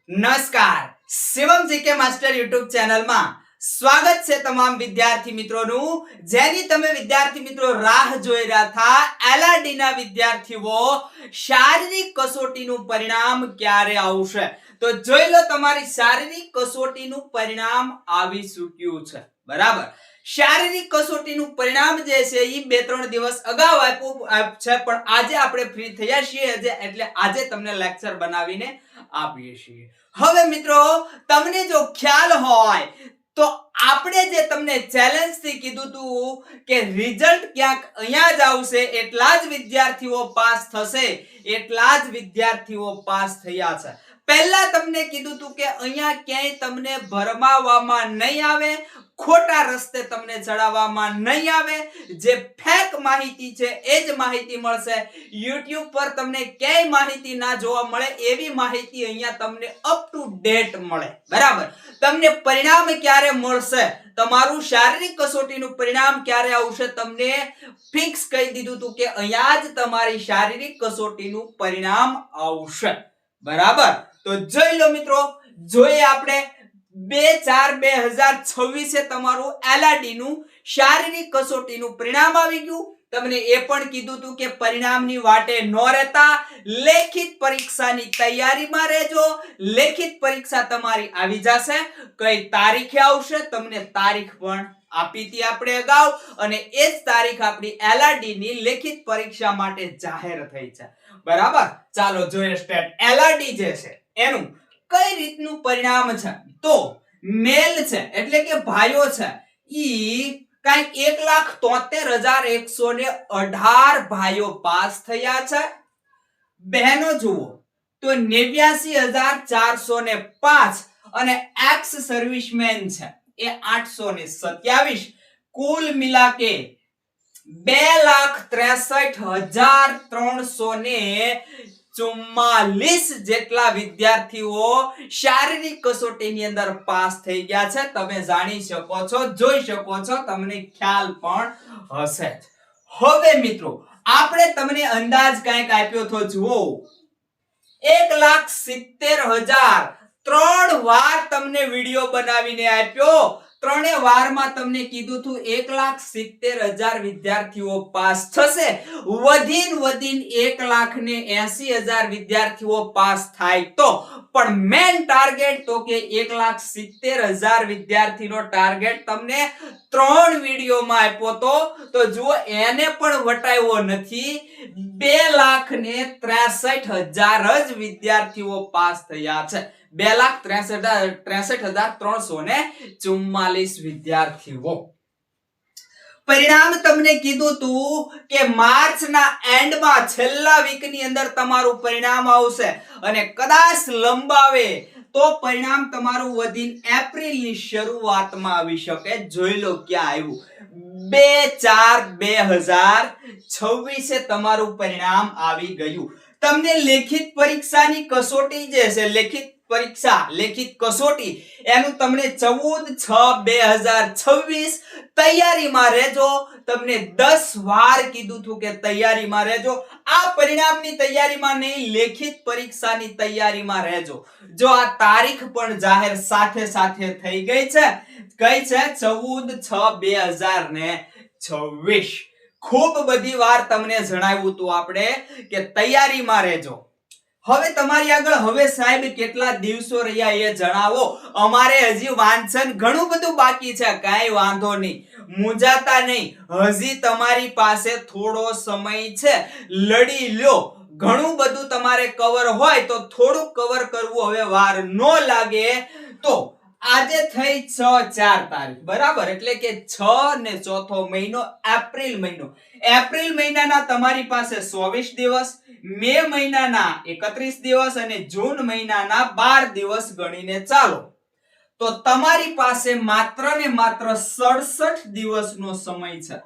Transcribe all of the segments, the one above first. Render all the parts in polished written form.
નમસ્કાર Shivam GK master YouTube ચેનલમાં સ્વાગત છે તમામ વિદ્યાર્થી મિત્રોનું જેની તમે વિદ્યાર્થી મિત્રો રાહ જોઈ રહ્યા હતા LRD ના વિદ્યાર્થીઓ શારીરિક કસોટીનું પરિણામ ક્યારે આવશે તો જોઈ લો તમારી શારીરિક કસોટીનું પરિણામ આવી ચૂક્યું છે બરાબર શારીરિક કસોટીનું પરિણામ જે છે એ 2-3 દિવસ અગાઉ આપ્યું છે પણ આજે આપણે ફ્રી થયા છીએ એટલે આજે તમને લેક્ચર બનાવીને આપીએ છીએ હવે મિત્રો તમને જો ખ્યાલ હોય તો આપણે જે તમને ચેલેન્જ થી કીધું હતું કે રિઝલ્ટ ક્યાંક અહીંયા જ આવશે એટલા જ વિદ્યાર્થીઓ પાસ થશે એટલા જ વિદ્યાર્થીઓ પાસ થયા છે પહેલા તમને કીધું હતું કે અહીંયા ક્યાંય તમને ભરમાવવામાં નહીં આવે ખોટા રસ્તે તમને ચડાવવામાં નહીં આવે જે ફેક માહિતી છે એ જ માહિતી મળશે YouTube પર તમને ક્યાંય માહિતી ના જોવા મળે એવી માહિતી અહીંયા તમને અપ ટુ ડેટ મળે બરાબર તમને પરિણામ ક્યારે મળશે તમારું શારીરિક કસોટીનું પરિણામ ક્યારે આવશે તમને ફિક્સ કહી દીધું હતું કે અહીંયા જ તમારી શારીરિક કસોટીનું પરિણામ આવશે બરાબર તો જોઈ લો મિત્રો જોઈએ આપણે 2/4/2026 તમારું LRD નું શારીરિક કસોટીનું પરિણામ આવી ગયું તમને એ પણ કીધું હતું કે પરિણામની વાટે ન રહેતા લેખિત પરીક્ષાની તૈયારીમાં રહેજો લેખિત પરીક્ષા તમારી આવી જશે કઈ તારીખે આવશે તમને તારીખ પણ આપી હતી આપણે અગાઉ અને એ જ તારીખ આપણી LRD ની લેખિત પરીક્ષા માટે જાહેર થઈ છે બરાબર ચાલો જોઈએ સ્ટેટ LRD જે છે એનું કઈ રીતનું પરિણામ છે તો મેલ છે એટલે કે ભાઈઓ છે ઈ કાંઈક 1,73,118 ભાઈઓ પાસ થયા છે બહેનો જુઓ તો 89,405 અને એક્સ સર્વિસમેન છે એ 827 કુલ મિલાકે 2,63,344 જેટલા વિદ્યાર્થીઓ શારીરિક કસોટીની અંદર પાસ થઈ ગયા છે તમે જાણી શકો છો જોઈ શકો છો તમને ખ્યાલ પણ હશે હવે મિત્રો આપણે તમને અંદાજ કંઈક આપ્યો તો જુઓ 1,70,000 3 વાર તમને વિડિયો બનાવીને આપ્યો ત્રણે વારમાં તમને કીધું હતું 1,70,000 વિદ્યાર્થીઓ પાસ થશે વધીને 1,80,000 વિદ્યાર્થીઓ પાસ થાય તો પણ મેન ટાર્ગેટ તો કે 1,70,000 વિદ્યાર્થીનો ટાર્ગેટ તમને 3 વિડિયોમાં આપ્યો તો જુઓ એને પણ વટાવ્યો નથી 2,63,000 જ વિદ્યાર્થીઓ પાસ થયા છે 2,63,344 વિદ્યાર્થીઓ પરિણામ તમને કીધું તું કે માર્ચના એન્ડમાં છેલ્લા વીકની અંદર તમારું પરિણામ આવશે અને કદાચ લંબાવે તો પરિણામ તમારું વધીને એપ્રિલની શરૂઆતમાં આવી શકે જોઈ લો ક્યાં આવ્યું 2/4/2026 તમારું પરિણામ આવી ગયું તમને લેખિત પરીક્ષાની કસોટી જે છે લેખિત કસોટી એનું તમને 14/6/2026 તૈયારીમાં રહેજો તમને 10 વાર કીધું હતું કે તૈયારીમાં રહેજો આ પરિણામની તૈયારીમાં નહીં લેખિત પરીક્ષાની તૈયારીમાં રહેજો જો આ તારીખ પણ જાહેર સાથે સાથે થઈ ગઈ છે કઈ છે 14/6/2026 ખૂબ બધી વાર તમને જણાવ્યું હતું આપણે કે તૈયારીમાં રહેજો હવે તમારી આગળ હવે સાહેબ કેટલા દિવસો રહ્યા એ જણાવો અમારે હજી વાંચન ઘણું બધું બાકી છે કાઈ વાંધો નહીં મૂંઝાતા નહીં હજી તમારી પાસે થોડો સમય છે લડી લ્યો ઘણું બધું તમારે કવર હોય તો થોડું કવર કરવું હવે વાર ન લાગે તો આજે થઈ 6/4 તારીખ બરાબર એટલે કે 6 ને ચોથો મહિનો એપ્રિલ મહિનાના તમારી પાસે 24 દિવસ મે મહિનાના 31 દિવસ અને જૂન મહિનાના 12 દિવસ ગણીને ચાલો તો તમારી પાસે માત્ર ને માત્ર 67 દિવસનો સમય છે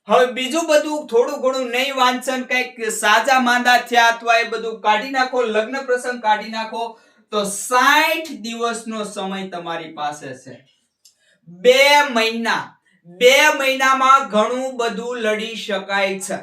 હવે બીજું બધું થોડું ઘણું નહીં વાંચન કઈક સાજા માંદા થયા અથવા એ બધું કાઢી નાખો લગ્ન પ્રસંગ કાઢી નાખો તો 60 દિવસનો સમય તમારી પાસે છે 2 મહિનામાં ઘણું બધું લડી શકાય છે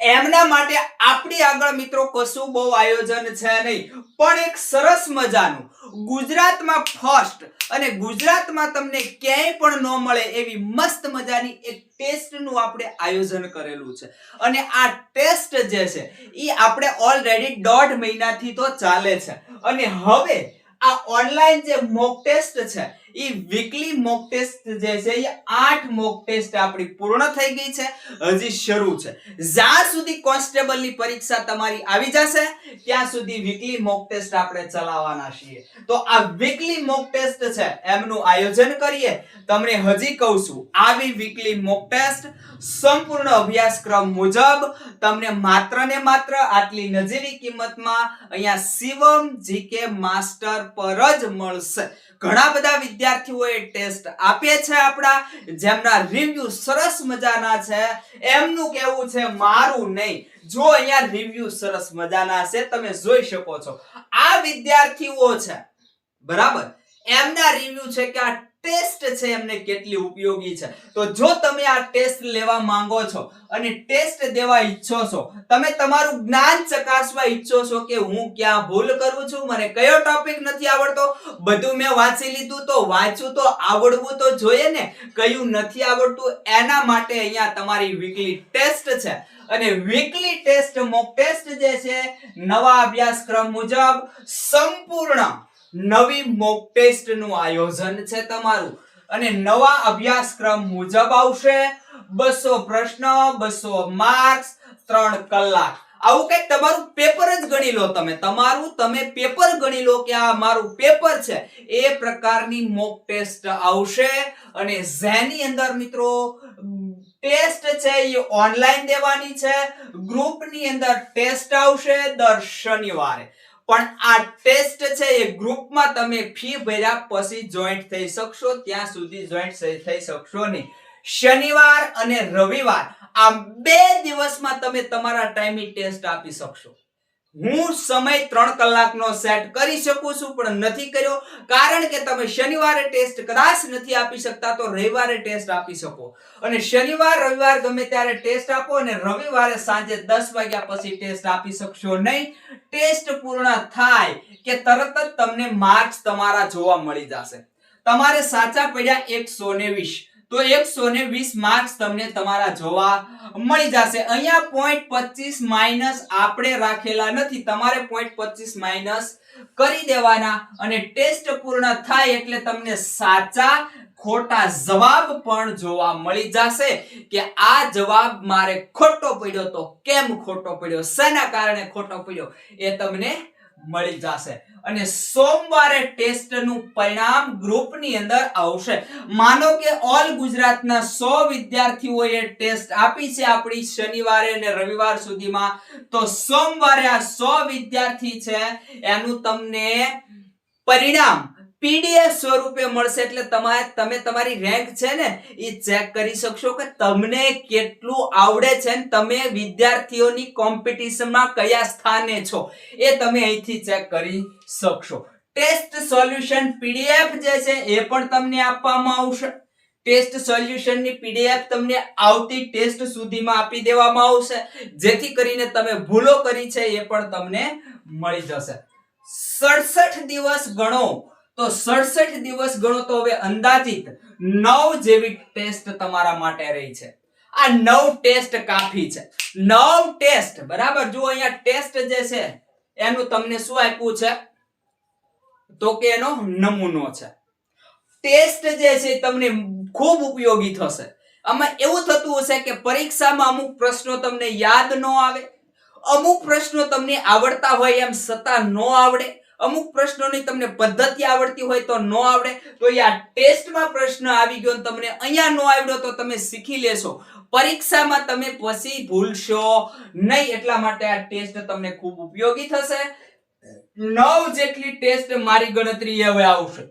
એમના માટે આપણી આગળ મિત્રો કશું બહુ આયોજન છે નહીં, પણ એક સરસ મજાનું ગુજરાતમાં ફર્સ્ટ અને ગુજરાતમાં તમને ક્યાંય પણ ન મળે એવી મસ્ત મજાની એક ટેસ્ટનું આપણે આયોજન કરેલું છે. અને આ ટેસ્ટ જે છે એ આપણે ઓલરેડી 1.5 મહિનાથી તો ચાલે છે. અને હવે આ ઓનલાઈન જે મોક ટેસ્ટ છે એ વીકલી મોક ટેસ્ટ જે છે એ 8 મોક ટેસ્ટ આપણી પૂર્ણ થઈ ગઈ છે, હજી શરૂ છે. જ્યાં સુધી કોન્સ્ટેબલની પરીક્ષા તમારી આવી જશે ત્યાં સુધી વીકલી મોક ટેસ્ટ આપણે ચલાવવાના છીએ. તો આ વીકલી મોક ટેસ્ટ છે એમનું આયોજન કરીએ. તમને હજી કહું છું, આવી વીકલી મોક ટેસ્ટ સંપૂર્ણ અભ્યાસક્રમ મુજબ તમને માત્ર ને માત્ર આટલી નજીવી કિંમતમાં અહીંયા શિવમ જીકે માસ્ટર પર જ મળશે. ઘણા બધા વિદ્યાર્થીઓએ ટેસ્ટ આપે છે આપણા, જેમના રિવ્યુ સરસ મજાના છે. એમનું કહેવું છે મારું નહીં. જો અહીંયા રિવ્યુ સરસ મજાના છે, તમે જોઈ શકો છો. આ વિદ્યાર્થીઓ છે બરાબર, એમના રિવ્યુ છે કે આ ટેસ્ટ છે એમને કેટલી ઉપયોગી છે. તો જો તમે આ ટેસ્ટ લેવા માંગો છો અને ટેસ્ટ દેવા ઈચ્છો છો, તમે તમારું જ્ઞાન ચકાસવા ઈચ્છો છો કે હું ક્યાં ભૂલ કરું છું, મને કયો ટોપિક નથી આવડતો, બધું મેં વાંચી લીધું તો વાંચવું તો આવડવું તો જોઈએ ને, કયું નથી આવડતું, એના માટે અહીંયા તમારી વીકલી ટેસ્ટ છે. અને વીકલી ટેસ્ટ મોક ટેસ્ટ જે છે નવા અભ્યાસક્રમ મુજબ સંપૂર્ણ નવી મોક ટેસ્ટ નું આયોજન છે તમારું. અને નવા અભ્યાસક્રમ મુજબ આવશે 200 પ્રશ્ન, 200 માર્ક્સ, 3 કલાક. આવું કઈક તમારું પેપર જ ગણી લો. તમે પેપર ગણી લો કે આ મારું પેપર છે, એ પ્રકારની મોક ટેસ્ટ આવશે. અને જેની અંદર મિત્રો ટેસ્ટ છે એ ઓનલાઈન દેવાની છે. ગ્રુપની અંદર ટેસ્ટ આવશે દર શનિવારે. પણ આ ટેસ્ટ છે એ ગ્રુપમાં તમે ફી ભર્યા પછી જોઈન્ટ થઈ શકશો, ત્યાં સુધી જોઈન્ટ થઈ શકશો નહીં. શનિવાર અને રવિવાર આ 2 દિવસમાં તમે તમારા ટાઈમે ટેસ્ટ આપી શકશો. હું સમય 3 કલાકનો સેટ કરી શકું છું, પણ નથી કર્યો કારણ કે તમે શનિવારે ટેસ્ટ કદાચ નથી આપી શકતા તો રવિવારે ટેસ્ટ આપી શકો. અને શનિવાર રવિવાર ગમે ત્યારે ટેસ્ટ આપો અને રવિવારે સાંજે 10 વાગ્યા પછી ટેસ્ટ આપી શકશો નહીં. ટેસ્ટ પૂર્ણ થાય કે તરત જ તમને માર્ક્સ તમારા જોવા મળી જશે. તમારે સાચા પડ્યા 120 તો 120 માર્ક્સ તમને તમારા જોવા મળી જશે. અહીંયા 0.25 માઈનસ આપણે રાખેલા નથી, તમારે 0.25 માઈનસ કરી દેવાના. અને ટેસ્ટ પૂર્ણ થાય એટલે તમને સાચા ખોટા જવાબ પણ જોવા મળી જશે કે આ જવાબ મારે ખોટો પડ્યો તો કેમ ખોટો પડ્યો, શેના કારણે ખોટો પડ્યો, એ તમને મળી જશે. અને સોમવારે ટેસ્ટનું પરિણામ ગ્રુપની અંદર આવશે. માનો કે ઓલ ગુજરાતના 100 વિદ્યાર્થીઓએ ટેસ્ટ આપી છે આપણી શનિવારે અને રવિવાર સુધીમાં, તો સોમવારે આ 100 વિદ્યાર્થી છે એનું તમને પરિણામ પીડીએફ સ્વરૂપે મળશે. એટલે તમે તમારી રેન્ક છે ને એ ચેક કરી શકશો કે તમને કેટલું આવડે છે ને તમે વિદ્યાર્થીઓની કોમ્પિટિશનમાં કયા સ્થાને છો એ તમે અહીંથી ચેક કરી શકશો. ટેસ્ટ સોલ્યુશન પીડીએફ જે છે એ પણ તમને આપવામાં આવશે. ટેસ્ટ સોલ્યુશનની પીડીએફ તમને આવતી ટેસ્ટ સુધીમાં આપી દેવામાં આવશે, જેથી કરીને તમે ભૂલો કરી છે એ પણ તમને મળી જશે. 67 દિવસ ગણો તો 67 દિવસ ગણો તો હવે અંદાજિત 9 જેવી ટેસ્ટ તમારા માટે રહી છે. આ 9 ટેસ્ટ કાફી છે. 9 ટેસ્ટ બરાબર. જો અહીંયા ટેસ્ટ જે છે એનું તમને શું આપ્યું છે તો કે એનો નમૂનો છે. ટેસ્ટ જે છે તમને ખૂબ ઉપયોગી થશે. આમાં એવું થતું હશે કે પરીક્ષામાં અમુક પ્રશ્નો તમને યાદ ન આવે, અમુક પ્રશ્નો તમને આવડતા હોય એમ છતાં ન આવડે, અમુક પ્રશ્નોની તમને પદ્ધતિ આવડતી હોય તો ન આવડે. તો આ ટેસ્ટમાં પ્રશ્ન આવી ગયો તમને અહીંયા ન આવડ્યો તો તમે શીખી લેશો, પરીક્ષામાં તમે પછી ભૂલશો નહીં. એટલા માટે આ ટેસ્ટ તમને ખૂબ ઉપયોગી થશે. 9 જેટલી ટેસ્ટ મારી ગણતરી હવે આવશે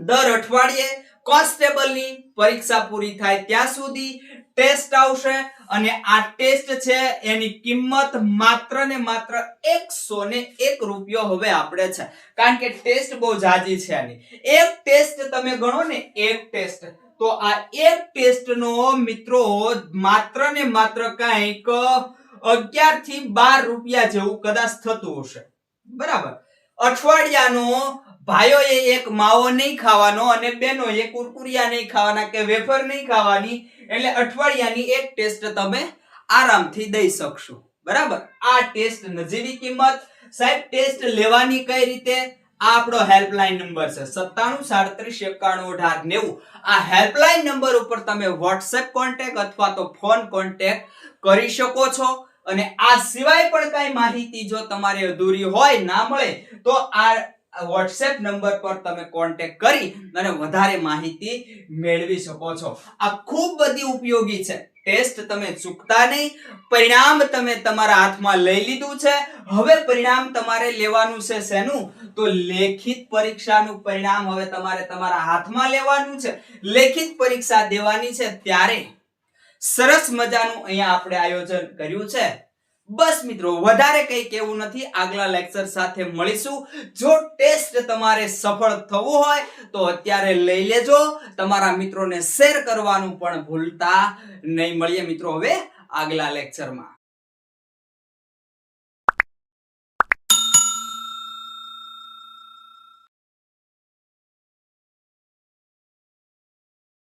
દર અઠવાડિયે. કોન્સ્ટેબલની પરીક્ષા પૂરી થાય ત્યાં સુધી ટેસ્ટ આવશે. અને આ ટેસ્ટ છે એની કિંમત માત્ર ને માત્ર 101 રૂપિયો હવે આપણે છે, કારણ કે ટેસ્ટ બહુ જાજી છે. આની એક ટેસ્ટ તમે ગણો ને, એક ટેસ્ટ, તો આ એક ટેસ્ટ નો મિત્રો માત્ર ને માત્ર કંઈક 11 થી 12 રૂપિયા જેવું કદાચ થતું હશે, બરાબર. અઠવાડિયાનો ભાઈઓએ એક માવો નહીં ખાવાનો અને બહેનોએ કુરકુરિયા નહીં ખાવાના કે વેફર નહીં ખાવાની, એટલે અઠવાડિયાની એક ટેસ્ટ તમે આરામથી દઈ શકશો, બરાબર. આ ટેસ્ટ નજીવી કિંમત. સાહેબ ટેસ્ટ લેવાની કઈ રીતે? આ આપણો હેલ્પલાઇન નંબર છે 9737911890. આ હેલ્પલાઇન નંબર ઉપર તમે WhatsApp કોન્ટેક્ટ અથવા તો ફોન કોન્ટેક્ટ કરી શકો છો. અને આ સિવાય પણ કઈ માહિતી જો તમારે અધૂરી હોય, ના મળે, તો આ WhatsApp નંબર પર તમે કોન્ટેક્ટ કરી અને વધારે માહિતી મેળવી શકો છો. આ ખૂબ બધી ઉપયોગી છે. ટેસ્ટ તમે ચૂકતા નહીં. પરિણામ તમે તમારા હાથમાં લઈ લીધું છે. હવે પરિણામ તમારે લેવાનું છે શેનું? તો લેખિત પરીક્ષાનું પરિણામ હવે તમારે તમારા હાથમાં લેવાનું છે. લેખિત પરીક્ષા દેવાની છે ત્યારે સરસ મજાનું અહીંયા આપણે આયોજન કર્યું છે. બસ મિત્રો, વધારે કંઈ કહેવું નથી. આગલા લેક્ચર સાથે મળીશું. જો ટેસ્ટ તમારે સફળ થવું હોય તો અત્યારે લઈ લેજો. તમારા મિત્રોને શેર કરવાનું પણ ભૂલતા નહીં. મળીએ મિત્રો હવે આગલા લેક્ચરમાં.